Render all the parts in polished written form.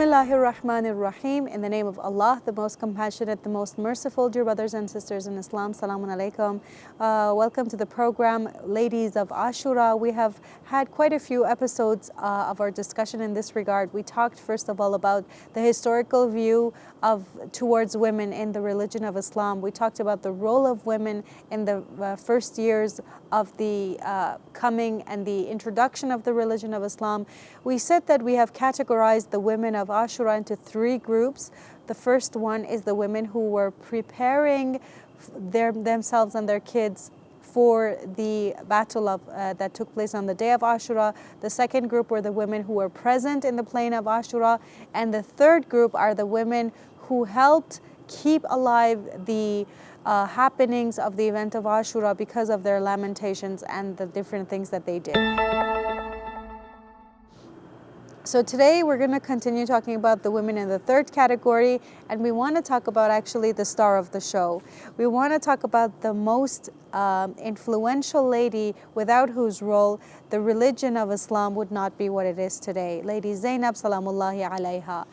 Bismillahir Rahmanir Rahim. In the name of Allah, the most compassionate, the most merciful. Dear brothers and sisters in Islam, Salamun Alaikum. Welcome to the program, Ladies of Ashura. We have had quite a few episodes of our discussion in this regard. We talked first of all about the historical view towards women in the religion of Islam. We talked about the role of women in the first years of the coming and the introduction of the religion of Islam. We said that we have categorized the women of Ashura into three groups. The first one is the women who were preparing themselves and their kids for the battle that took place on the day of Ashura. The second group were the women who were present in the plain of Ashura. And the third group are the women who helped keep alive the happenings of the event of Ashura because of their lamentations and the different things that they did. So today we're going to continue talking about the women in the third category, and we want to talk about actually the star of the show. We want to talk about the most influential lady without whose role the religion of Islam would not be what it is today. Lady Zainab Salamullahi Alayha.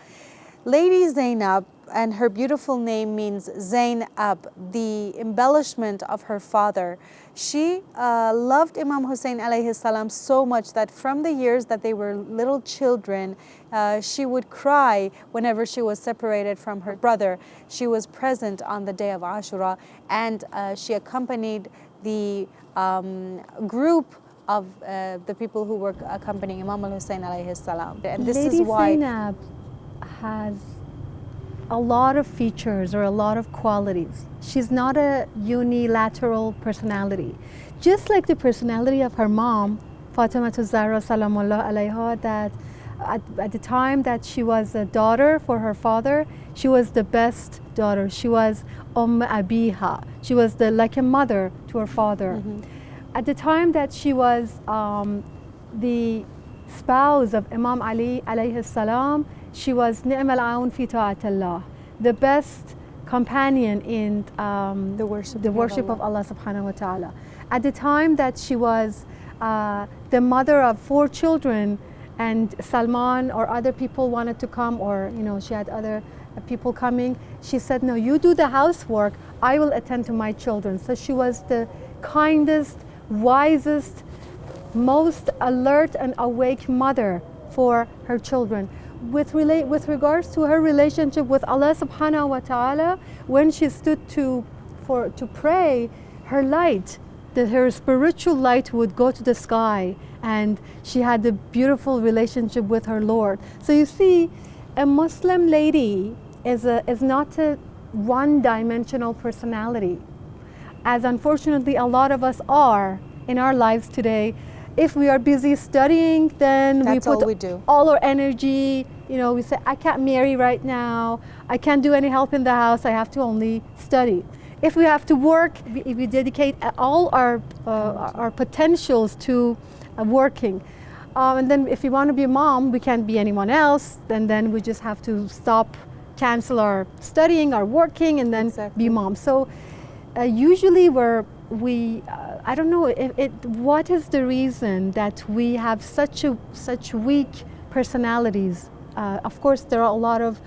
Lady Zainab, and her beautiful name means Zainab, the embellishment of her father. She loved Imam Hussein alayhi salam so much that from the years that they were little children, she would cry whenever she was separated from her brother. She was present on the day of Ashura, and she accompanied the group of the people who were accompanying Imam Hussein alayhi salam. And this Lady is why Zainab has a lot of features or a lot of qualities. She's not a unilateral personality. Just like the personality of her mom, Fatima Zahra Salamullah alayha, that at the time that she was a daughter for her father, she was the best daughter. She was Abiha. She was like a mother to her father. At the time that she was the spouse of Imam Ali alayhi salam, she was ni'm al-aun fi ta'atillah, the best companion in the worship of Allah subhanahu wa ta'ala. At the time that she was the mother of 4 children, and Salman or other people wanted to come, or she had other people coming, she said, no, you do the housework, I will attend to my children. So she was the kindest, wisest, most alert and awake mother for her children. With regards to her relationship with Allah subhanahu wa ta'ala, when she stood to pray, her light, her spiritual light would go to the sky, and she had a beautiful relationship with her Lord. So you see, a Muslim lady is not a one-dimensional personality, as unfortunately a lot of us are in our lives today. If we are busy studying, then we put all our energy, we say, I can't marry right now, I can't do any help in the house, I have to only study. If we have to work, we dedicate all our potentials to working. And then if we want to be a mom, we can't be anyone else, and then we just have to cancel our studying, our working, and then be mom. So usually I don't know what is the reason that we have such weak personalities. Of course, there are a lot of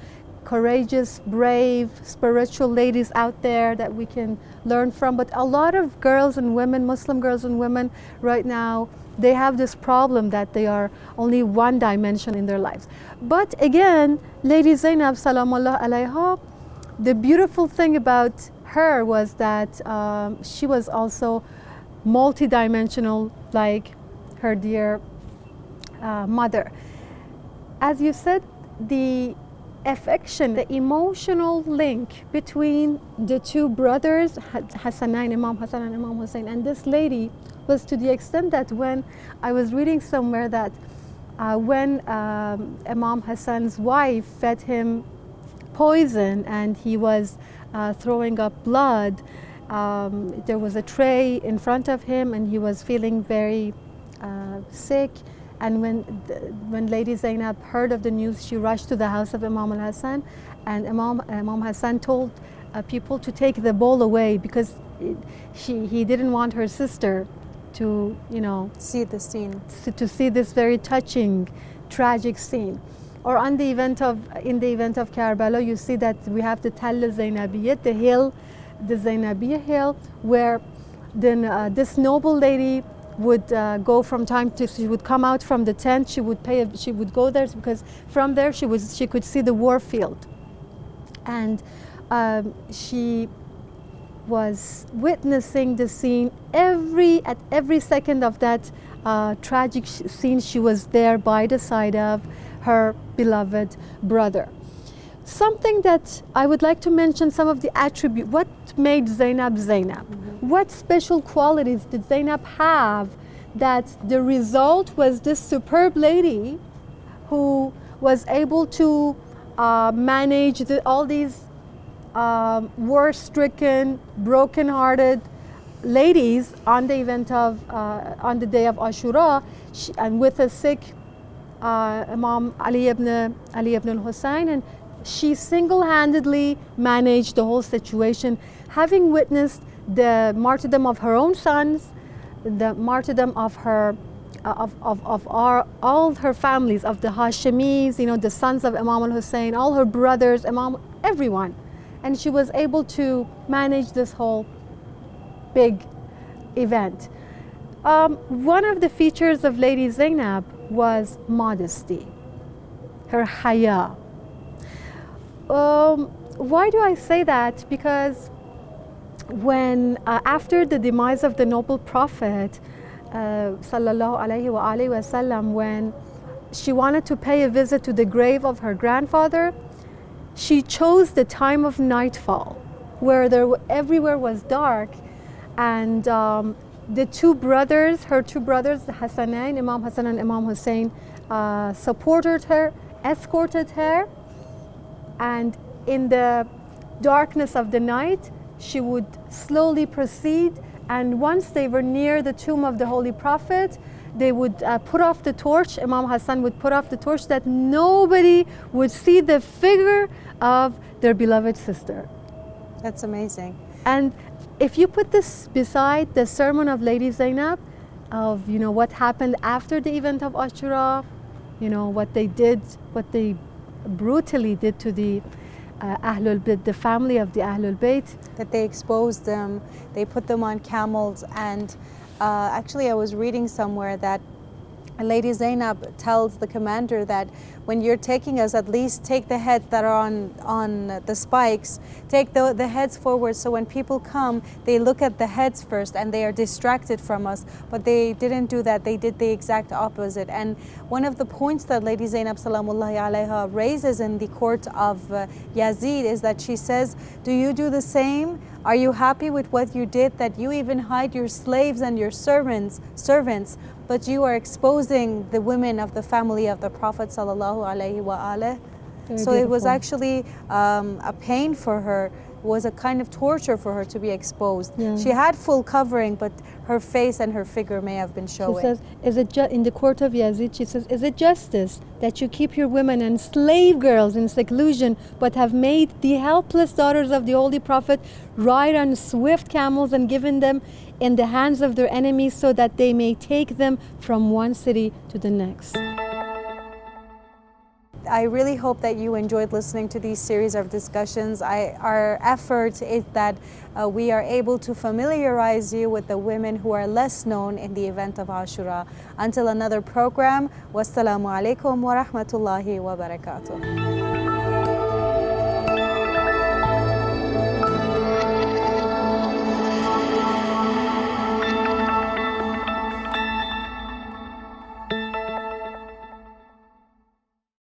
courageous, brave, spiritual ladies out there that we can learn from, but a lot of girls and women, Muslim girls and women right now, they have this problem that they are only one dimension in their lives. But again, Lady Zainab Salamullah alayha, the beautiful thing about her was that she was also multidimensional, like her dear mother. As you said, the affection, the emotional link between the two brothers, Hassanain, Imam Hassan and Imam Hussein, and this lady was to the extent that when I was reading somewhere that when Imam Hassan's wife fed him poison and he was throwing up blood, there was a tray in front of him and he was feeling very sick. And when Lady Zainab heard of the news, she rushed to the house of Imam al-Hassan, and Imam Hassan told people to take the bowl away because he didn't want her sister to, see the scene, to see this very touching, tragic scene. or in the event of Karbala, you see that we have the Tall Zainabiyya, the hill, the Zainabiyya hill, where then this noble lady would go from time to, she would come out from the tent, she would go there because from there she could see the war field, and she was witnessing the scene at every second of that tragic scene. She was there by the side of her beloved brother. Something that I would like to mention, some of the attributes, what made Zainab Zainab? Mm-hmm. What special qualities did Zainab have that the result was this superb lady who was able to manage all these war-stricken, broken-hearted ladies on the event of on the day of Ashura, and with a sick Imam Ali ibn al-Hussein, and she single-handedly managed the whole situation, having witnessed the martyrdom of her own sons, the martyrdom of her all her families, of the Hashemis, you know, the sons of Imam al-Hussein, all her brothers, everyone. And she was able to manage this whole big event. One of the features of Lady Zainab was modesty, her haya. Why do I say that? Because when after the demise of the noble prophet sallallahu alaihi wasallam, when she wanted to pay a visit to the grave of her grandfather, she chose the time of nightfall, where everywhere was dark, and the two brothers, her two brothers, Hassanain, Imam Hassan and Imam Hussein, supported her, escorted her, and in the darkness of the night, she would slowly proceed, and once they were near the tomb of the Holy Prophet, they would put off the torch. Imam Hassan would put off the torch that nobody would see the figure of their beloved sister. That's amazing. And if you put this beside the sermon of Lady Zainab, of, you know, what happened after the event of Ashura, you know, what they brutally did to the Ahlul Bayt, the family of the Ahlul Bayt. That they exposed them, they put them on camels, and actually I was reading somewhere that Lady Zainab tells the commander that when you're taking us, at least take the heads that are on the spikes, take the heads forward, so when people come, they look at the heads first and they are distracted from us. But they didn't do that, they did the exact opposite. And one of the points that Lady Zainab Salamullahi alaiha raises in the court of Yazid is that she says, do you do the same? Are you happy with what you did, that you even hide your slaves and your servants, but you are exposing the women of the family of the Prophet sallallahu alaihi wasallam? So it was actually a pain for her, was a kind of torture for her to be exposed. Yeah. She had full covering, but her face and her figure may have been showing. She says, in the court of Yazid, she says, is it justice that you keep your women and slave girls in seclusion, but have made the helpless daughters of the Holy Prophet ride on swift camels and given them in the hands of their enemies so that they may take them from one city to the next? I really hope that you enjoyed listening to these series of discussions. Our effort is that we are able to familiarize you with the women who are less known in the event of Ashura. Until another program, wassalamu alaikum wa rahmatullahi wa barakatuh.